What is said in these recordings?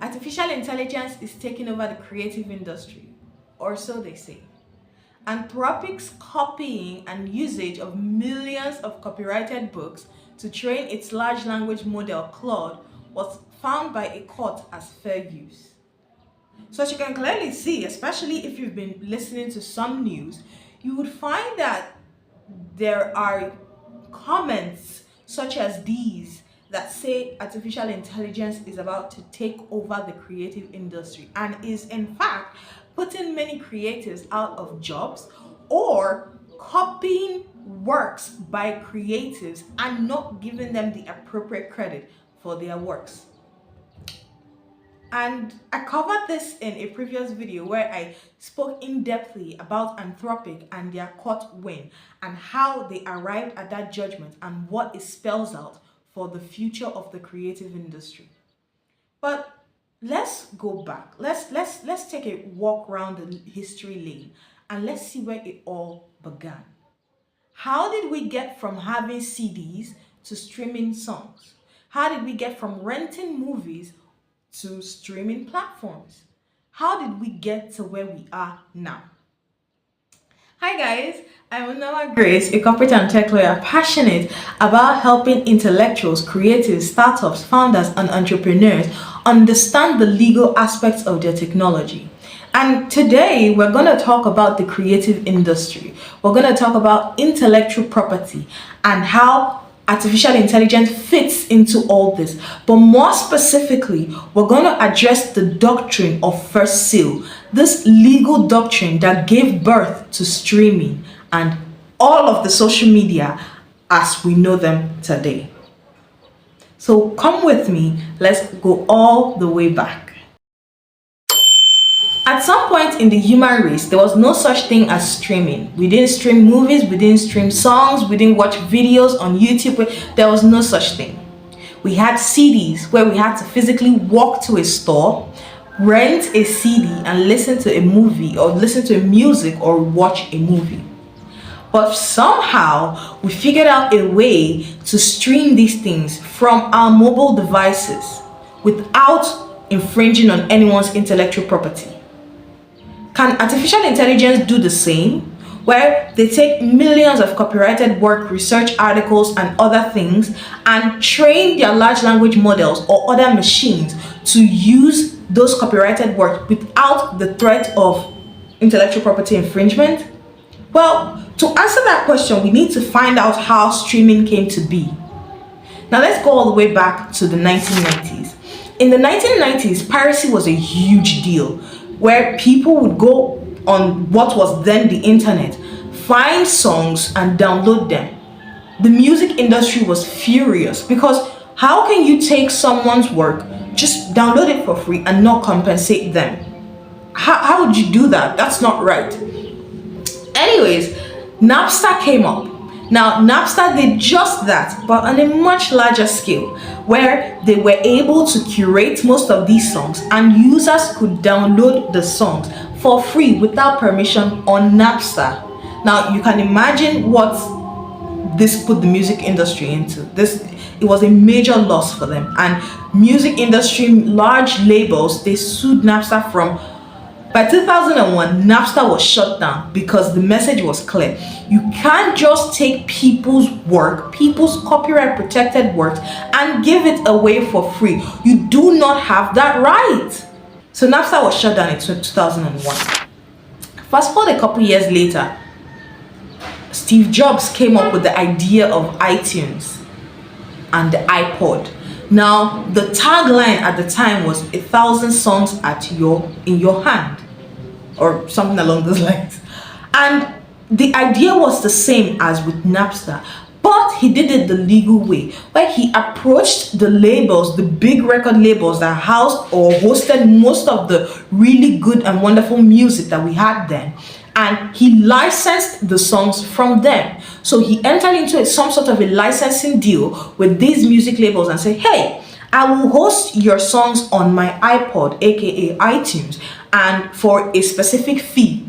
Artificial intelligence is taking over the creative industry, or so they say. Anthropic's copying and usage of millions of copyrighted books to train its large language model Claude was found by a court as fair use. So as you can clearly see, especially if you've been listening to some news, you would find that there are comments such as these that say artificial intelligence is about to take over the creative industry and is in fact putting many creatives out of jobs or copying works by creatives and not giving them the appropriate credit for their works. And I covered this in a previous video where I spoke in-depthly about Anthropic and their court win and how they arrived at that judgment and what it spells out for the future of the creative industry. But let's go back. Let's take a walk around the history lane and let's see where it all began. How did we get from having CDs to streaming songs? How did we get from renting movies to streaming platforms? How did we get to where we are now? Hi guys, I'm Unama Grace, a corporate and tech lawyer passionate about helping intellectuals, creatives, startups, founders, and entrepreneurs understand the legal aspects of their technology. And today we're going to talk about the creative industry. We're going to talk about intellectual property and how artificial intelligence fits into all this. But more specifically, we're going to address the doctrine of first sale, this legal doctrine that gave birth to streaming and all of the social media as we know them today. So come with me, let's go all the way back. At some point in the human race, there was no such thing as streaming. We didn't stream movies, we didn't stream songs, we didn't watch videos on YouTube. There was no such thing. We had CDs where we had to physically walk to a store, rent a CD and listen to a movie or listen to music or watch a movie. But somehow we figured out a way to stream these things from our mobile devices without infringing on anyone's intellectual property. Can artificial intelligence do the same? Where they take millions of copyrighted work, research articles, and other things and train their large language models or other machines to use those copyrighted work without the threat of intellectual property infringement? Well, to answer that question, we need to find out how streaming came to be. Now let's go all the way back to the 1990s. In the 1990s, piracy was a huge deal, where people would go on what was then the internet, find songs and download them. The music industry was furious because how can you take someone's work, just download it for free and not compensate them? How would you do that? That's not right. Anyways, Napster came up. Now, Napster did just that, but on a much larger scale, where they were able to curate most of these songs and users could download the songs for free without permission on Napster. Now, you can imagine what this put the music industry into. It was a major loss for them. And music industry, large labels, they sued Napster from. By 2001, Napster was shut down because the message was clear. You can't just take people's work, people's copyright protected works, and give it away for free. You do not have that right. So Napster was shut down in 2001. Fast forward a couple years later, Steve Jobs came up with the idea of iTunes and the iPod. Now, the tagline at the time was 1,000 songs in your hand, or something along those lines. And the idea was the same as with Napster, but he did it the legal way, where he approached the labels, the big record labels that housed or hosted most of the really good and wonderful music that we had then, and he licensed the songs from them. So he entered into some sort of a licensing deal with these music labels and said, hey, I will host your songs on my iPod, aka iTunes, and for a specific fee.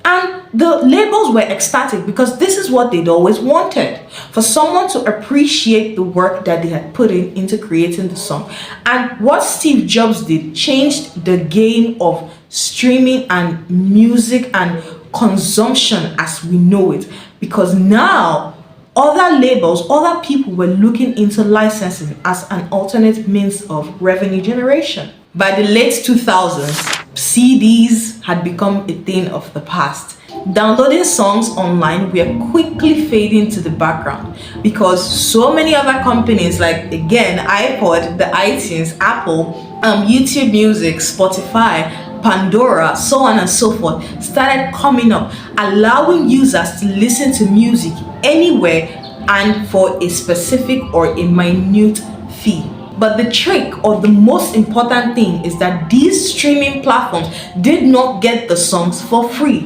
And the labels were ecstatic because this is what they'd always wanted, for someone to appreciate the work that they had put in into creating the song. And what Steve Jobs did changed the game of streaming and music and consumption as we know it, because now other labels, other people were looking into licensing as an alternate means of revenue generation. By the late 2000s, CDs had become a thing of the past. Downloading songs online were quickly fading to the background because so many other companies, like again iPod, the iTunes, Apple, YouTube Music, Spotify, Pandora, so on and so forth, started coming up, allowing users to listen to music anywhere and for a specific or a minute fee. But the trick, or the most important thing, is that these streaming platforms did not get the songs for free.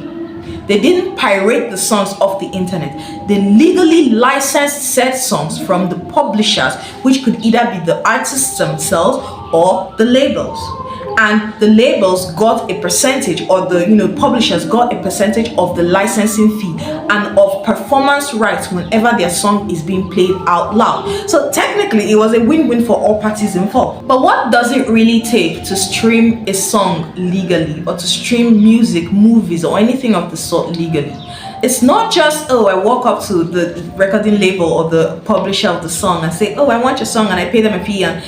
They didn't pirate the songs off the internet. They legally licensed said songs from the publishers, which could either be the artists themselves or the labels. And the labels got a percentage, or the publishers got a percentage of the licensing fee and of performance rights whenever their song is being played out loud. So technically it was a win-win for all parties involved. But what does it really take to stream a song legally, or to stream music, movies, or anything of the sort legally? It's not just, I walk up to the recording label or the publisher of the song and say, I want your song, and I pay them a fee. And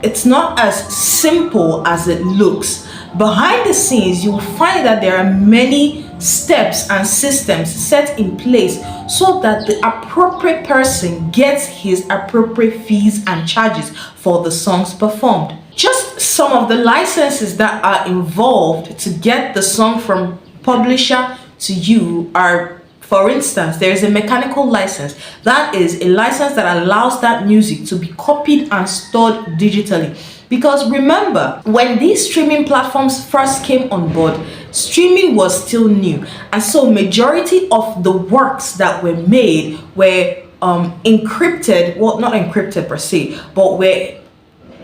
it's not as simple as it looks. Behind the scenes, you'll find that there are many steps and systems set in place so that the appropriate person gets his appropriate fees and charges for the songs performed. Just some of the licenses that are involved to get the song from publisher to you are, for instance, there is a mechanical license. That is a license that allows that music to be copied and stored digitally. Because remember, when these streaming platforms first came on board, streaming was still new. And so majority of the works that were made were encrypted, well, not encrypted per se, but were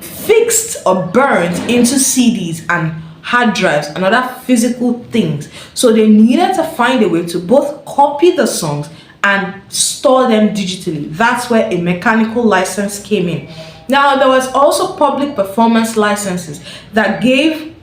fixed or burned into CDs and hard drives and other physical things. So they needed to find a way to both copy the songs and store them digitally. That's where a mechanical license came in. Now, there was also public performance licenses that gave,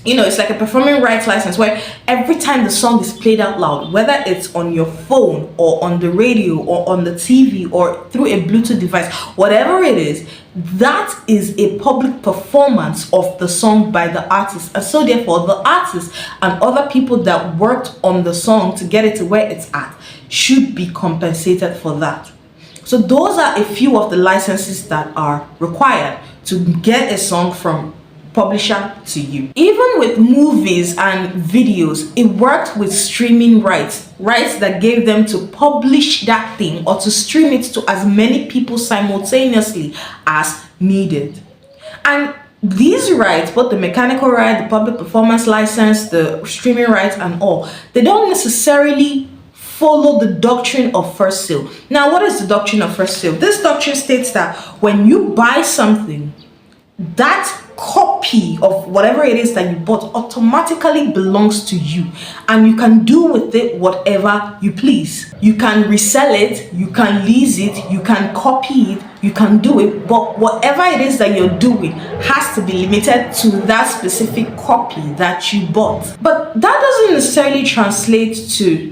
it's like a performing rights license where every time the song is played out loud, whether it's on your phone or on the radio or on the TV or through a Bluetooth device, whatever it is, that is a public performance of the song by the artist. And so therefore, the artist and other people that worked on the song to get it to where it's at should be compensated for that. So those are a few of the licenses that are required to get a song from publisher to you. Even with movies and videos, it worked with streaming rights that gave them to publish that thing or to stream it to as many people simultaneously as needed. And these rights, both the mechanical right, the public performance license, the streaming rights and all, they don't necessarily follow the doctrine of first sale. Now, what is the doctrine of first sale? This doctrine states that when you buy something, that copy of whatever it is that you bought automatically belongs to you, and you can do with it whatever you please. You can resell it, you can lease it, you can copy it, you can do it, but whatever it is that you're doing has to be limited to that specific copy that you bought. But that doesn't necessarily translate to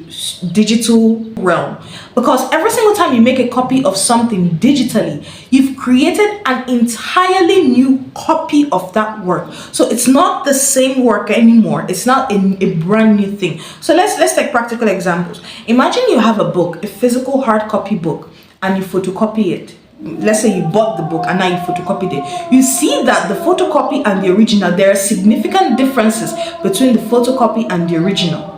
digital realm, because every single time you make a copy of something digitally, you've created an entirely new copy of that work. So it's not the same work anymore. It's not a brand new thing. So let's take practical examples. Imagine you have a book, a physical hard copy book, and you photocopy it. Let's say you bought the book and now you photocopied it. You see that the photocopy and the original, there are significant differences between the photocopy and the original.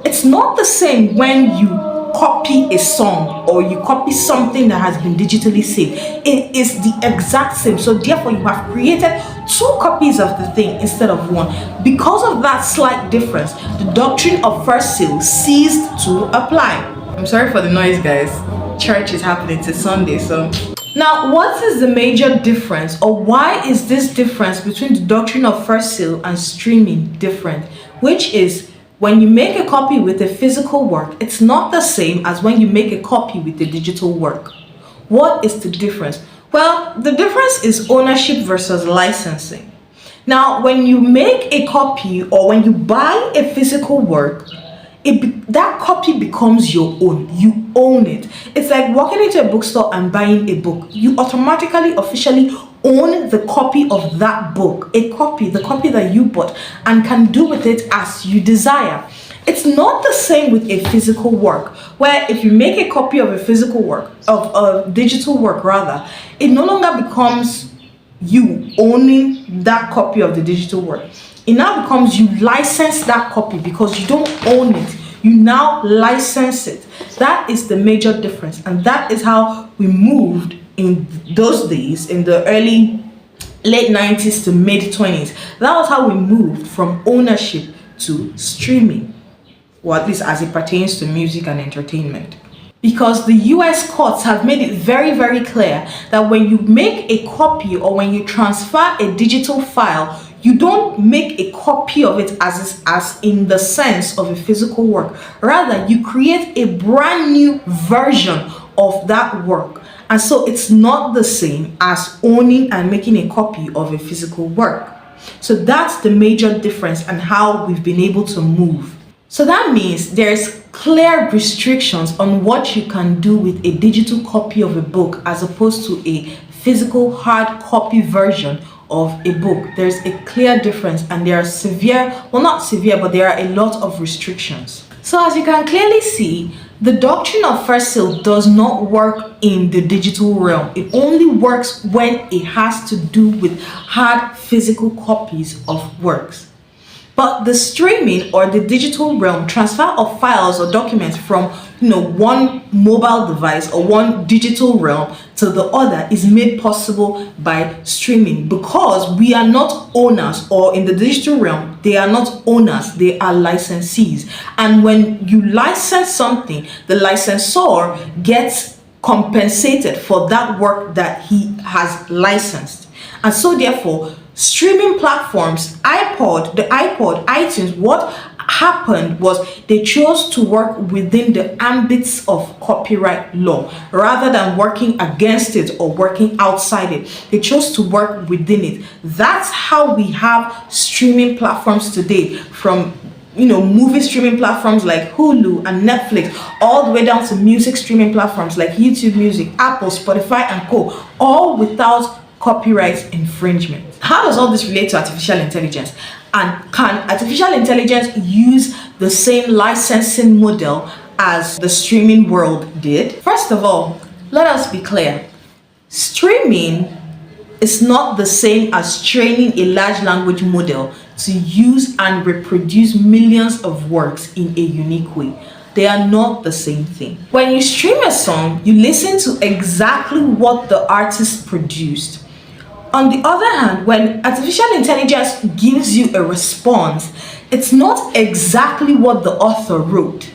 It's not the same when you copy a song or you copy something that has been digitally saved. It is the exact same. So therefore, you have created two copies of the thing instead of one. Because of that slight difference, the doctrine of first sale ceased to apply. I'm sorry for the noise, guys. Church is happening. It's Sunday, so. Now, what is the major difference, or why is this difference between the doctrine of first sale and streaming different? Which is When you make a copy with a physical work, it's not the same as when you make a copy with a digital work. What is the difference? Well, the difference is ownership versus licensing. Now, when you make a copy or when you buy a physical work, that copy becomes your own. You own it. It's like walking into a bookstore and buying a book. You automatically, officially own the copy of that book, the copy that you bought, and can do with it as you desire. It's not the same with a physical work, where if you make a copy of a physical work, of a digital work rather, it no longer becomes you owning that copy of the digital work. It now becomes you license that copy because you don't own it. You now license it. That is the major difference, and that is how we moved in those days, in the late 90s to mid 20s. That was how we moved from ownership to streaming, or at least as it pertains to music and entertainment. Because the US courts have made it very, very clear that when you make a copy or when you transfer a digital file, you don't make a copy of it as in the sense of a physical work. Rather, you create a brand new version of that work. And so it's not the same as owning and making a copy of a physical work. So that's the major difference and how we've been able to move. So that means there's clear restrictions on what you can do with a digital copy of a book as opposed to a physical hard copy version of a book. There's a clear difference, and there are severe, well, not severe, but there are a lot of restrictions. So as you can clearly see, the doctrine of first sale does not work in the digital realm. It only works when it has to do with hard physical copies of works. But the streaming or the digital realm, transfer of files or documents from one mobile device or one digital realm to the other is made possible by streaming, because we are not owners, or in the digital realm, they are not owners, they are licensees. And when you license something, the licensor gets compensated for that work that he has licensed. And so therefore, streaming platforms, the iPod, iTunes, what happened was they chose to work within the ambits of copyright law rather than working against it or working outside it. They chose to work within it. That's how we have streaming platforms today, from movie streaming platforms like Hulu and Netflix, all the way down to music streaming platforms like YouTube Music, Apple, Spotify, and co, all without copyright infringement. How does all this relate to artificial intelligence? And can artificial intelligence use the same licensing model as the streaming world did? First of all, let us be clear. Streaming is not the same as training a large language model to use and reproduce millions of works in a unique way. They are not the same thing. When you stream a song, you listen to exactly what the artist produced. On the other hand, when artificial intelligence gives you a response, it's not exactly what the author wrote.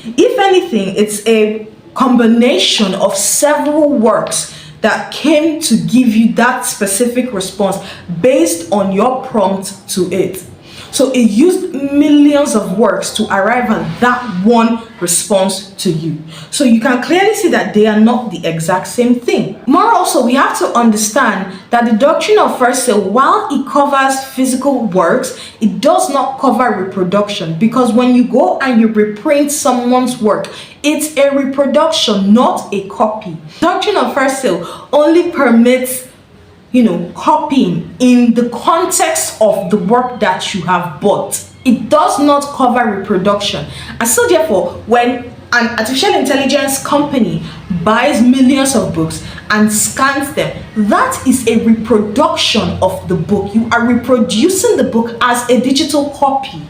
If anything, it's a combination of several works that came to give you that specific response based on your prompt to it. So it used millions of works to arrive at that one response to you. So you can clearly see that they are not the exact same thing. More also, we have to understand that the doctrine of first sale, while it covers physical works, it does not cover reproduction, because when you go and you reprint someone's work, it's a reproduction, not a copy. Doctrine of first sale only permits copying in the context of the work that you have bought. It does not cover reproduction. And so therefore, when an artificial intelligence company buys millions of books and scans them, that is a reproduction of the book. You are reproducing the book as a digital copy.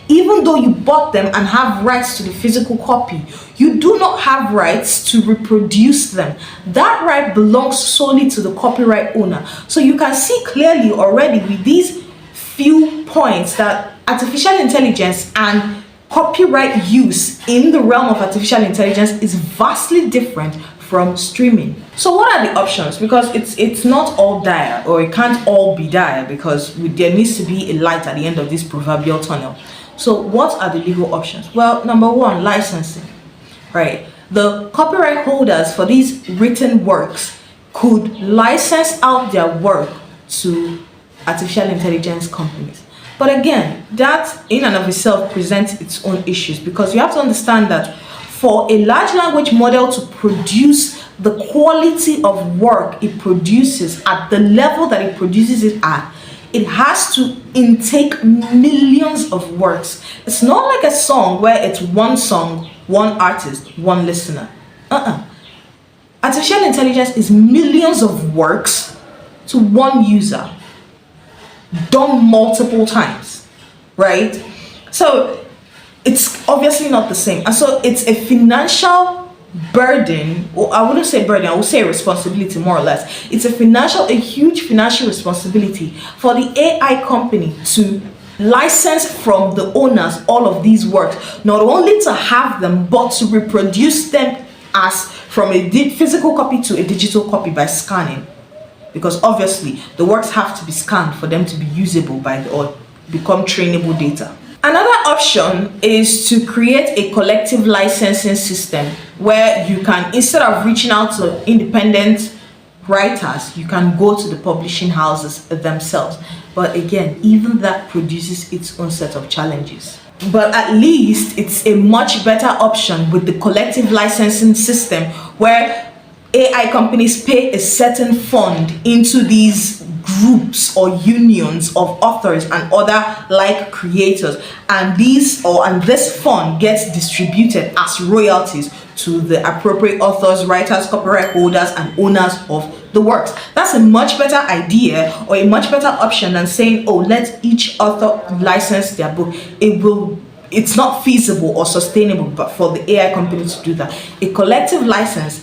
Even though you bought them and have rights to the physical copy, you do not have rights to reproduce them. That right belongs solely to the copyright owner. So you can see clearly already with these few points that artificial intelligence and copyright use in the realm of artificial intelligence is vastly different from streaming. So what are the options? Because it's not all dire, or it can't all be dire, because there needs to be a light at the end of this proverbial tunnel. So what are the legal options? Well, number one, licensing, right? The copyright holders for these written works could license out their work to artificial intelligence companies. But again, that in and of itself presents its own issues, because you have to understand that for a large language model to produce the quality of work it produces at the level that it produces it at, it has to intake millions of works. It's not like a song where it's one song, one artist, one listener. Artificial intelligence is millions of works to one user, done multiple times, right? So it's obviously not the same. And so it's a financial burden, or I wouldn't say burden, I would say responsibility, more or less. It's a huge financial responsibility for the AI company to license from the owners all of these works, not only to have them, but to reproduce them as from a physical copy to a digital copy by scanning. Because obviously the works have to be scanned for them to be usable or become trainable data. Another option is to create a collective licensing system where you can, instead of reaching out to independent writers, you can go to the publishing houses themselves. But again, even that produces its own set of challenges. But at least it's a much better option with the collective licensing system, where AI companies pay a certain fund into these groups or unions of authors and other like creators, and this fund gets distributed as royalties to the appropriate authors, writers, copyright holders, and owners of the works. That's a much better idea, or a much better option than saying, oh, let each author license their book. It's not feasible or sustainable, but for the AI company to do that. A collective license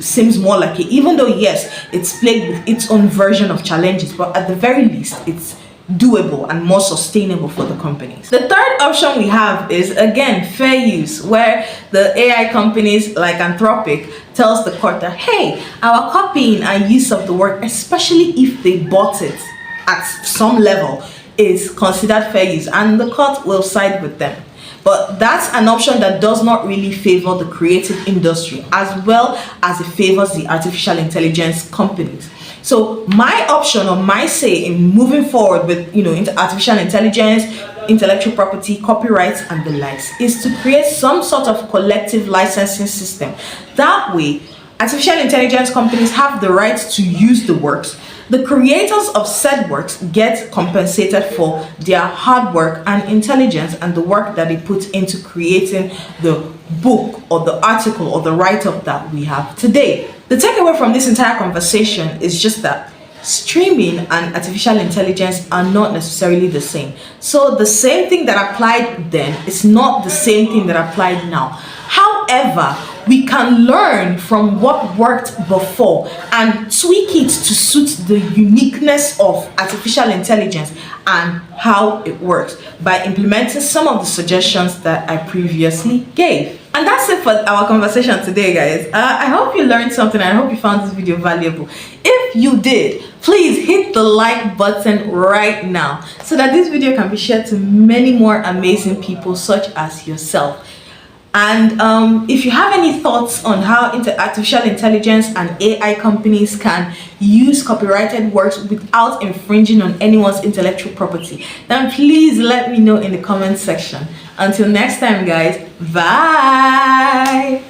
seems more like it, even though yes, it's plagued with its own version of challenges, but at the very least, it's doable and more sustainable for the companies. The third option we have is, again, fair use, where the AI companies like Anthropic tells the court that, hey, our copying and use of the work, especially if they bought it at some level, is considered fair use, and the court will side with them. But that's an option that does not really favor the creative industry as well as it favors the artificial intelligence companies. So my option, or my say in moving forward with artificial intelligence, intellectual property, copyrights, and the likes, is to create some sort of collective licensing system. That way, artificial intelligence companies have the right to use the works. The creators of said works get compensated for their hard work and intelligence and the work that they put into creating the book or the article or the write-up that we have today. The takeaway from this entire conversation is just that streaming and artificial intelligence are not necessarily the same. So the same thing that applied then is not the same thing that applied now. However, we can learn from what worked before and tweak it to suit the uniqueness of artificial intelligence and how it works by implementing some of the suggestions that I previously gave. And that's it for our conversation today, guys. I hope you learned something. I hope you found this video valuable. If you did, please hit the like button right now so that this video can be shared to many more amazing people such as yourself. And if you have any thoughts on how artificial intelligence and AI companies can use copyrighted works without infringing on anyone's intellectual property, then please let me know in the comment section. Until next time, guys, bye.